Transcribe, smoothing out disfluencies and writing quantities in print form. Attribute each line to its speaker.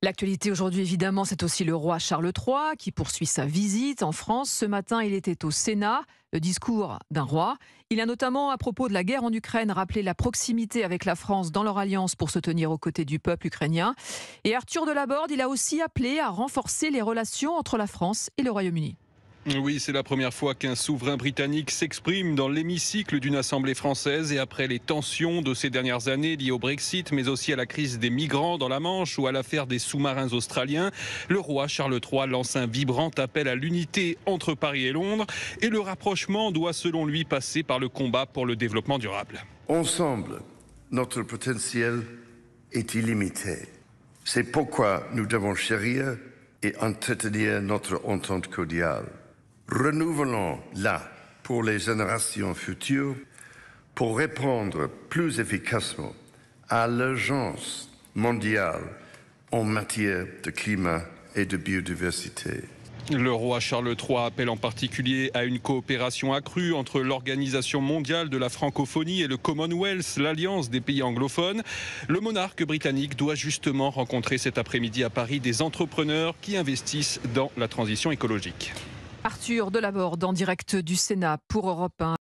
Speaker 1: L'actualité aujourd'hui, évidemment, c'est aussi le roi Charles III qui poursuit sa visite en France. Ce matin, il était au Sénat, le discours d'un roi. Il a notamment, à propos de la guerre en Ukraine, rappelé la proximité avec la France dans leur alliance pour se tenir aux côtés du peuple ukrainien. Et Arthur Delaborde, il a aussi appelé à renforcer les relations entre la France et le Royaume-Uni.
Speaker 2: Oui, c'est la première fois qu'un souverain britannique s'exprime dans l'hémicycle d'une assemblée française et après les tensions de ces dernières années liées au Brexit, mais aussi à la crise des migrants dans la Manche ou à l'affaire des sous-marins australiens, le roi Charles III lance un vibrant appel à l'unité entre Paris et Londres et le rapprochement doit selon lui passer par le combat pour le développement durable.
Speaker 3: Ensemble, notre potentiel est illimité. C'est pourquoi nous devons chérir et entretenir notre entente cordiale. Renouvelons-la pour les générations futures pour répondre plus efficacement à l'urgence mondiale en matière de climat et de biodiversité.
Speaker 2: Le roi Charles III appelle en particulier à une coopération accrue entre l'Organisation mondiale de la francophonie et le Commonwealth, l'alliance des pays anglophones. Le monarque britannique doit justement rencontrer cet après-midi à Paris des entrepreneurs qui investissent dans la transition écologique.
Speaker 1: Arthur Delaborde en direct du Sénat pour Europe 1.